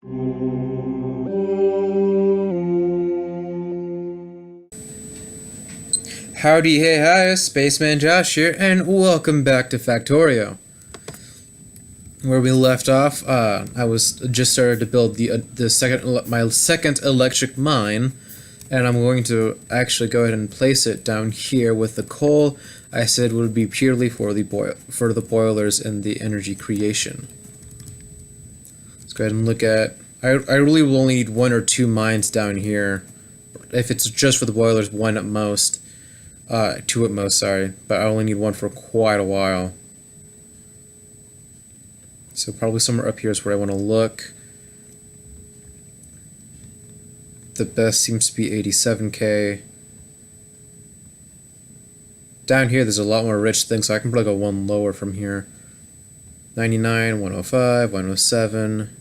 Howdy, hey, hi, Spaceman Josh here, and welcome back to Factorio. Where we left off, I was just started to build my second electric mine, and I'm going to actually go ahead and place it down here with the coal. I said would be purely for the boilers and the energy creation. Let's go ahead and look at. I really will only need 1 or 2 mines down here. If it's just for the boilers, 1 at most. 2 at most, sorry, but I only need 1 for quite a while. So probably somewhere up here is where I want to look. The best seems to be 87k. Down here there's a lot more rich things, so I can probably go 1 lower from here. 99, 105, 107.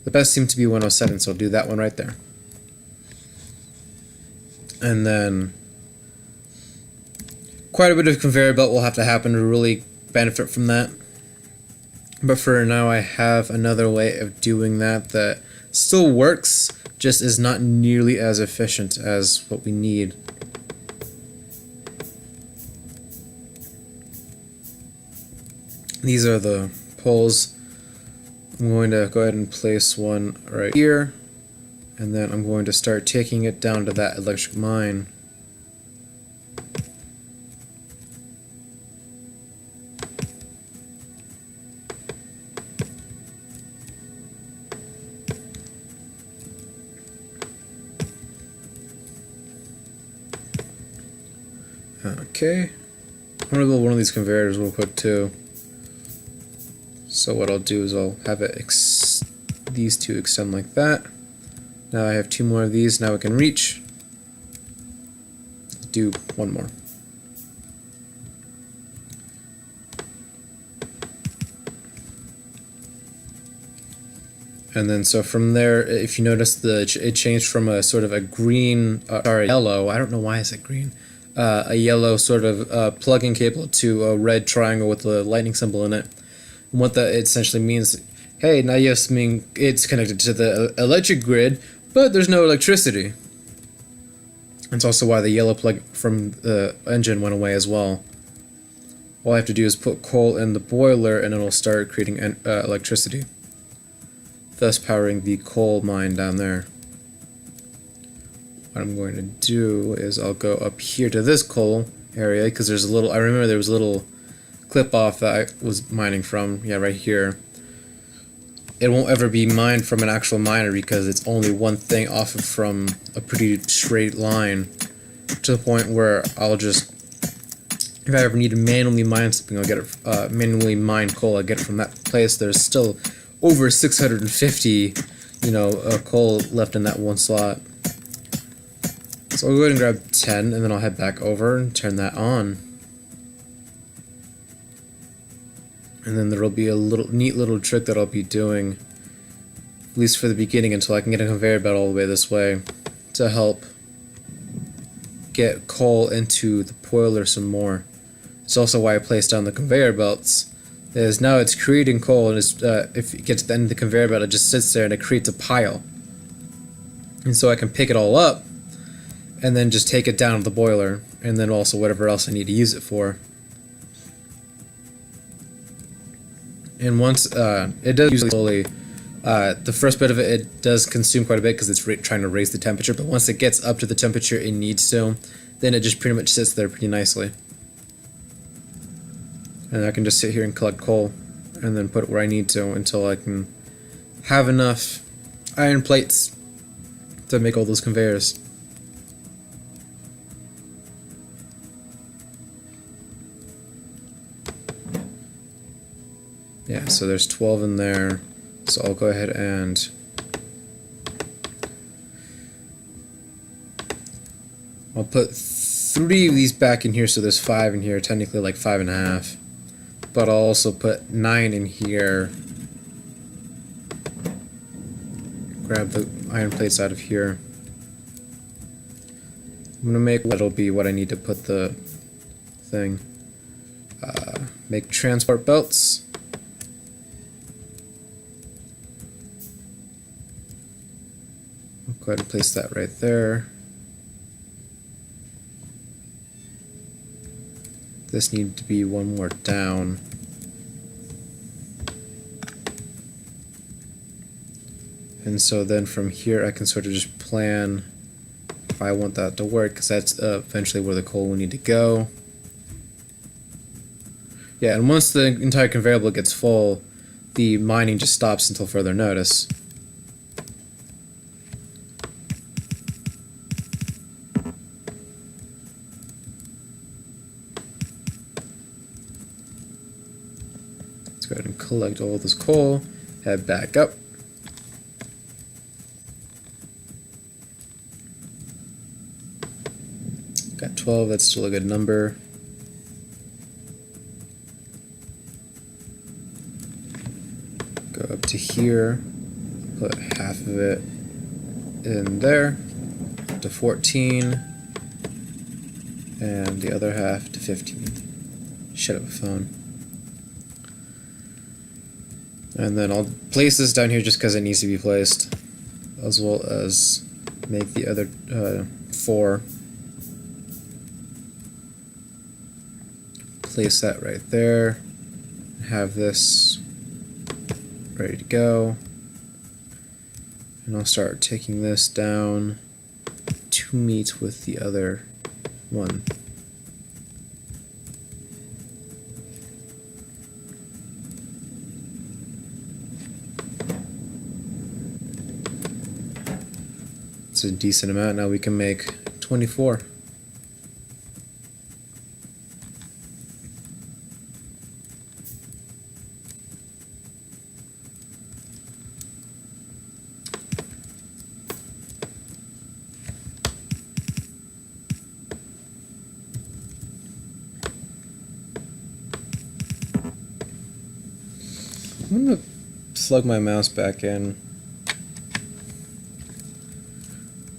The best seems to be 107, so I'll do that one right there. And then quite a bit of conveyor belt will have to happen to really benefit from that. But for now, I have another way of doing that still works, just is not nearly as efficient as what we need. These are the poles. I'm going to go ahead and place one right here, and then I'm going to start taking it down to that electric mine. Okay, I'm going to build one of these conveyors real quick too. So what I'll do is I'll have it these two extend like that. Now I have 2 more of these. Now I can reach. Let's do 1 more. And then so from there, if you notice, it changed from a sort of a green, yellow. I don't know why I said green. A yellow sort of plug-in cable to a red triangle with the lightning symbol in it. And what that essentially means, hey, now yes, it's connected to the electric grid, but there's no electricity. That's also why the yellow plug from the engine went away as well. All I have to do is put coal in the boiler and it'll start creating electricity, thus powering the coal mine down there. What I'm going to do is I'll go up here to this coal area, because there's a little, I remember there was a little clip off that I was mining from, yeah, right here. It won't ever be mined from an actual miner because it's only one thing off from a pretty straight line, to the point where I'll just, if I ever need to manually mine something, I'll get it, manually mine coal, I'll get it from that place. There's still over 650, coal left in that one slot. So I'll go ahead and grab 10, and then I'll head back over and turn that on. And then there will be a neat little trick that I'll be doing, at least for the beginning, until I can get a conveyor belt all the way this way, to help get coal into the boiler some more. It's also why I placed down the conveyor belts, is now it's creating coal, and if it gets to the end of the conveyor belt, it just sits there and it creates a pile. And so I can pick it all up, and then just take it down to the boiler, and then also whatever else I need to use it for. And once, it does usually slowly, the first bit of it does consume quite a bit because it's trying to raise the temperature, but once it gets up to the temperature it needs to, then it just pretty much sits there pretty nicely. And I can just sit here and collect coal, and then put it where I need to until I can have enough iron plates to make all those conveyors. Yeah, so there's 12 in there, so I'll go ahead and I'll put 3 of these back in here, so there's 5 in here, technically like 5.5, but I'll also put 9 in here. Grab the iron plates out of here. I'm gonna make that'll be what I need to put the thing. Make transport belts. I'll go ahead and place that right there. This needs to be one more down. And so then from here I can sort of just plan if I want that to work, because that's eventually where the coal will need to go. Yeah, and once the entire conveyor belt gets full, the mining just stops until further notice. Let's go ahead and collect all this coal, head back up. Got 12, that's still a good number. Go up to here, put half of it in there, to 14, and the other half to 15. Shut up, phone. And then I'll place this down here just because it needs to be placed, as well as make the other 4. Place that right there. Have this ready to go. And I'll start taking this down to meet with the other one. It's a decent amount. Now we can make 24. I'm gonna plug my mouse back in.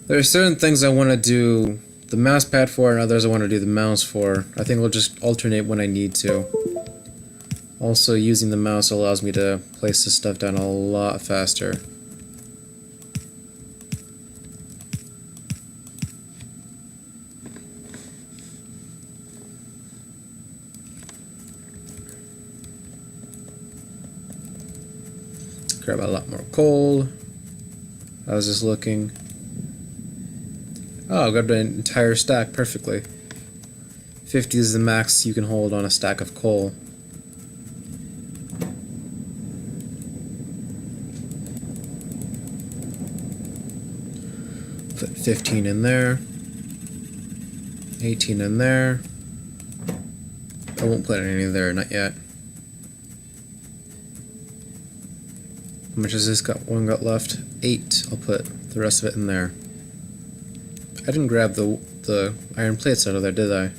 There are certain things I want to do the mouse pad for, and others I want to do the mouse for. I think we'll just alternate when I need to. Also, using the mouse allows me to place this stuff down a lot faster. Grab a lot more coal. How's this looking? Oh, I got an entire stack perfectly. 50 is the max you can hold on a stack of coal. Put 15 in there. 18 in there. I won't put any there, not yet. How much has this one got left? 8. I'll put the rest of it in there. I didn't grab the iron plates out of there, did I?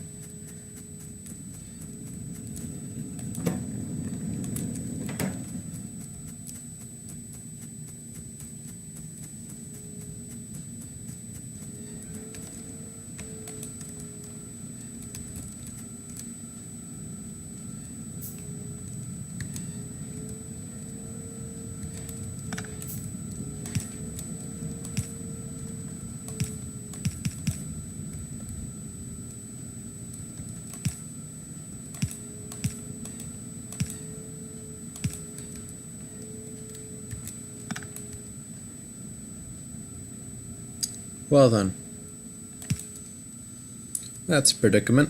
Well then, that's a predicament.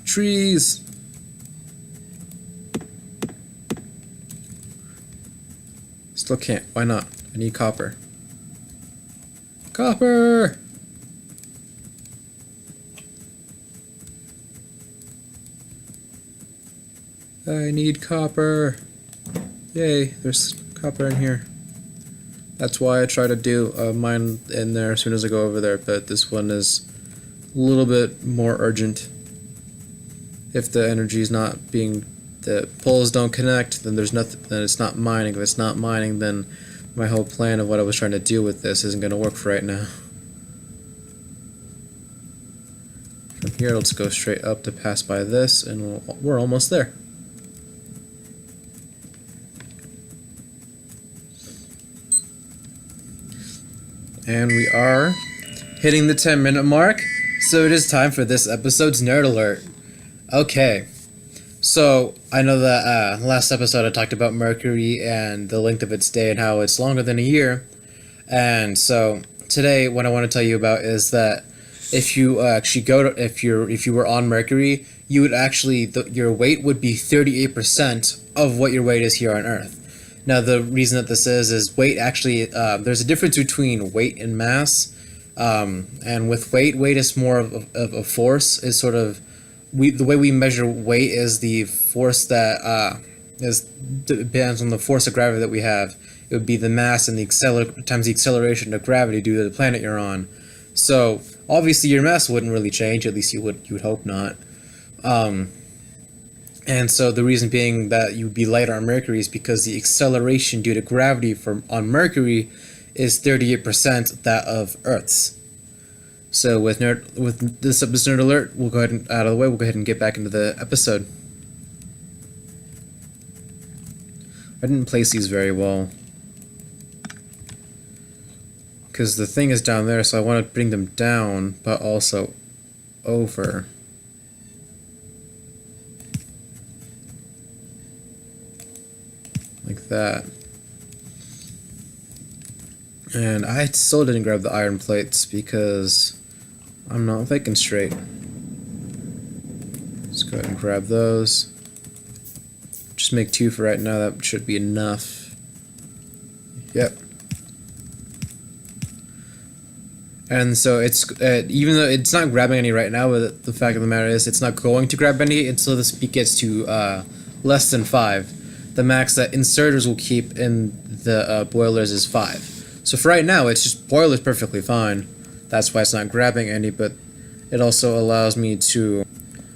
Trees! Still can't. Why not? I need copper. Copper! I need copper. Yay, there's copper in here. That's why I try to do mine in there as soon as I go over there, but this one is a little bit more urgent. If the energy is not being, the poles don't connect, then there's nothing, then it's not mining. If it's not mining, then my whole plan of what I was trying to do with this isn't going to work for right now. From here, let's go straight up to pass by this, and we're almost there. And we are hitting the 10-minute mark, so it is time for this episode's Nerd Alert. Okay, so I know that last episode I talked about Mercury and the length of its day and how it's longer than a year. And so today what I want to tell you about is that if you actually if you were on Mercury, you would actually your weight would be 38% of what your weight is here on Earth. Now the reason that this is weight actually there's a difference between weight and mass, and with weight is more of a force. Is sort of the way we measure weight is the force that depends on the force of gravity that we have. It would be the mass and times the acceleration of gravity due to the planet you're on. So obviously your mass wouldn't really change, at least you would hope not. And so the reason being that you would be lighter on Mercury is because the acceleration due to gravity on Mercury is 38% that of Earth's. So with this episode alert, we'll go ahead and out of the way. We'll go ahead and get back into the episode. I didn't place these very well because the thing is down there, so I want to bring them down, but also over. Like that. And I still didn't grab the iron plates because I'm not thinking straight. Let's go ahead and grab those. Just make 2 for right now, that should be enough. Yep. And so it's even though it's not grabbing any right now, but the fact of the matter is it's not going to grab any until the speed gets to less than 5. The max that inserters will keep in the boilers is 5. So for right now, it's just boilers perfectly fine. That's why it's not grabbing any, but it also allows me to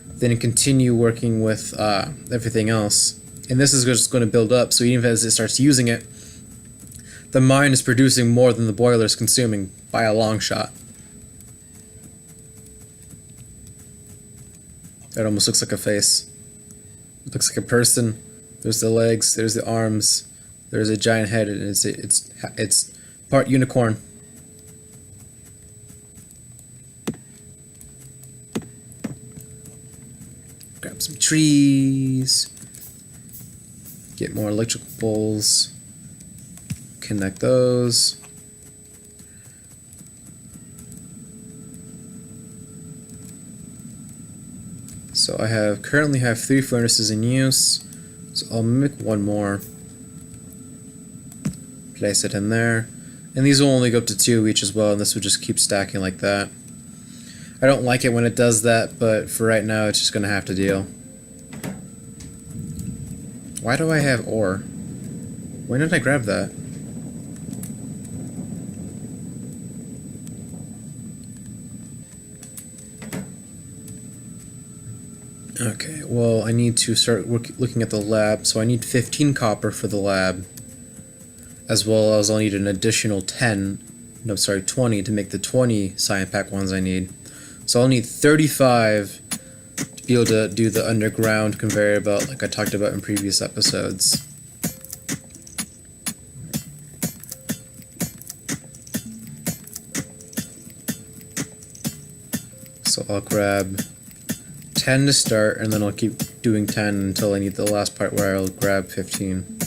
then continue working with everything else. And this is just going to build up, so even as it starts using it, the mine is producing more than the boiler is consuming by a long shot. It almost looks like a face. It looks like a person. There's the legs, there's the arms, there's a giant head, and it's part unicorn. Grab some trees. Get more electrical poles. Connect those. So I currently have 3 furnaces in use. So I'll make 1 more. Place it in there. And these will only go up to 2 each as well, and this will just keep stacking like that. I don't like it when it does that, but for right now it's just gonna have to deal. Why do I have ore? When did I grab that? Okay, well I need to start looking at the lab, so I need 15 copper for the lab, as well as I'll need an additional 20 to make the 20 science pack ones I need. So I'll need 35 to be able to do the underground conveyor belt like I talked about in previous episodes. So I'll grab 10 to start, and then I'll keep doing 10 until I need the last part where I'll grab 15.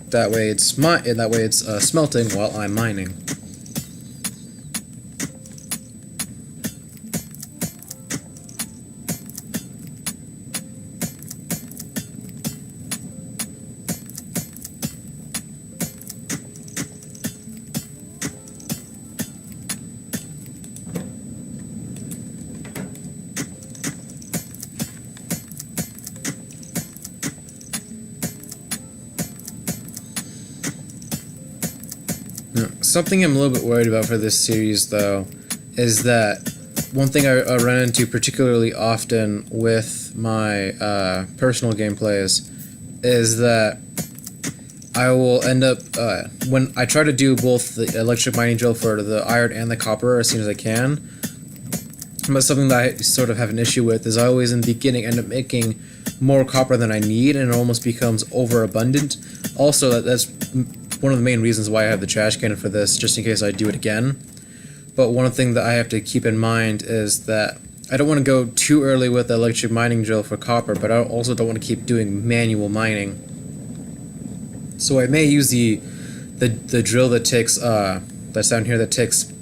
That way it's smelting while I'm mining. Something I'm a little bit worried about for this series, though, is that one thing I run into particularly often with my personal gameplays is that I will end up, when I try to do both the electric mining drill for the iron and the copper as soon as I can, but something that I sort of have an issue with is I always in the beginning end up making more copper than I need, and it almost becomes overabundant. Also, that's one of the main reasons why I have the trash can for this, just in case I do it again. But one thing that I have to keep in mind is that I don't want to go too early with the electric mining drill for copper, but I also don't want to keep doing manual mining. So I may use the drill that takes that's down here that takes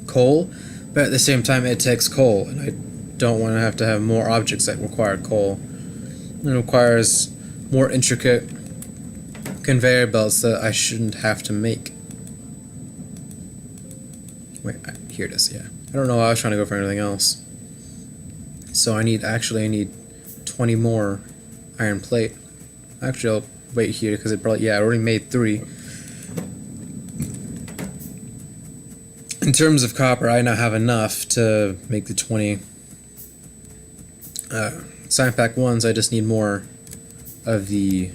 coal, but at the same time it takes coal, and I don't want to have more objects that require coal. It requires more intricate conveyor belts that I shouldn't have to make. Wait, here it is. Yeah, I don't know why I was trying to go for anything else. So I need 20 more iron plate. Actually, I'll wait here because it probably, yeah, I already made 3. In terms of copper, I now have enough to make the 20 sign pack ones. I just need more of the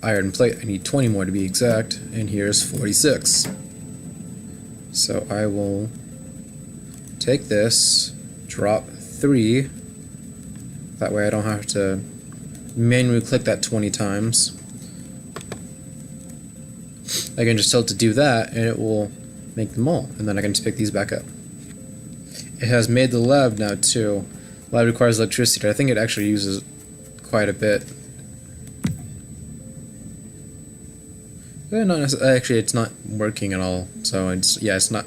iron plate. I need 20 more to be exact, and here's 46. So I will take this, drop 3. That way I don't have to manually click that 20 times. I can just tell it to do that, and it will make them all, and then I can just pick these back up. It has made the lab now too. The lab requires electricity. I think it actually uses quite a bit. Not actually, it's not working at all. So it's, yeah, it's not.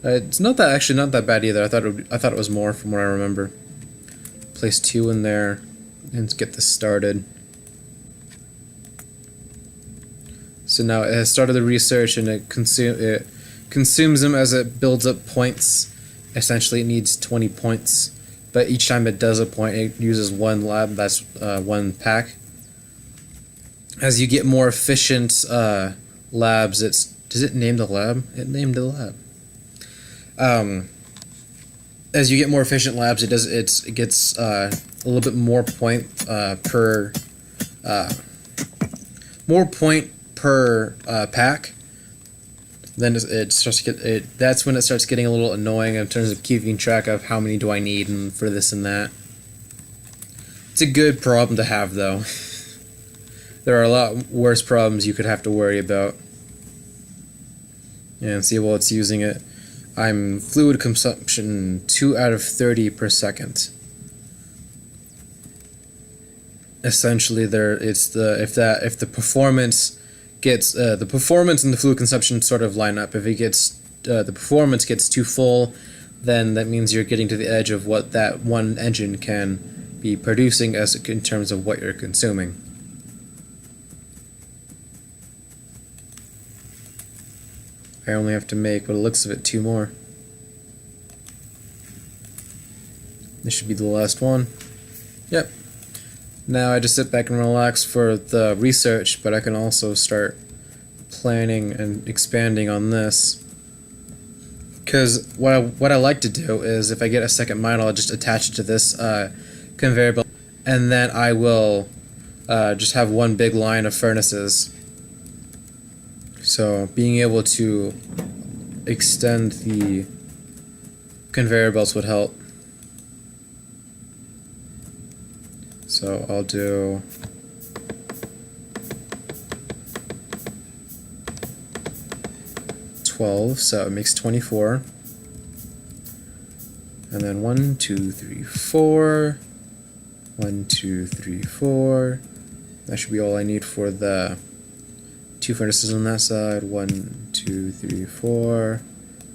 It's not that bad either. I thought it was more from what I remember. Place 2 in there, and let's get this started. So now it has started the research, and it consumes them as it builds up points. Essentially, it needs 20 points, but each time it does a point, it uses 1 lab. That's 1 pack. As you get more efficient labs, does it name the lab? It named the lab. As you get more efficient labs, it gets a little bit more point per pack. Then it starts to get that's when it starts getting a little annoying in terms of keeping track of how many do I need and for this and that. It's a good problem to have, though. There are a lot worse problems you could have to worry about. And see, while it's using it, I'm fluid consumption 2 out of 30 per second. Essentially, if the performance gets the performance and the fluid consumption sort of line up. If it gets the performance gets too full, then that means you're getting to the edge of what that one engine can be producing in terms of what you're consuming. I only have to make, by the looks of it, 2 more. This should be the last one. Yep. Now I just sit back and relax for the research, but I can also start planning and expanding on this. Because what I like to do is, if I get a second mine, I'll just attach it to this conveyor belt, and then I will just have one big line of furnaces. So being able to extend the conveyor belts would help. So I'll do $12, so it makes 24. And then 1, 2, 3, 4. 1, 2, 3, 4. That should be all I need for the 2 furnaces on that side. 1, 2, 3, 4.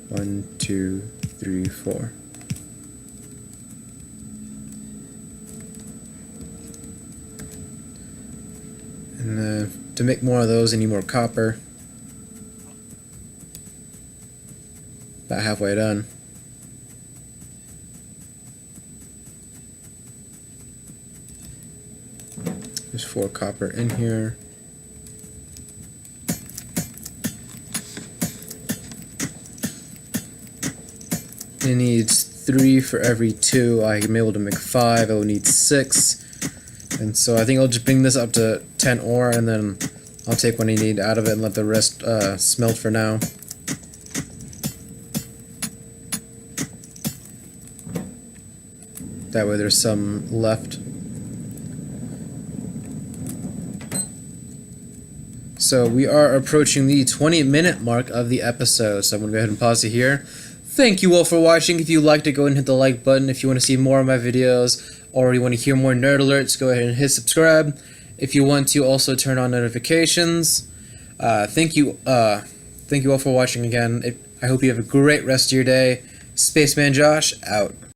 1, 2, 3, 4. And to make more of those, I need more copper. About halfway done. There's 4 copper in here. It needs 3 for every 2. I'm able to make 5. I will need 6. And so I think I'll just bring this up to 10 ore, and then I'll take what I need out of it and let the rest smelt for now. That way there's some left. So we are approaching the 20-minute mark of the episode, so I'm going to go ahead and pause it here. Thank you all for watching. If you liked it, go ahead and hit the like button. If you want to see more of my videos or you want to hear more nerd alerts, go ahead and hit subscribe. If you want to also turn on notifications. Thank you all for watching again. I hope you have a great rest of your day. Spaceman Josh, out.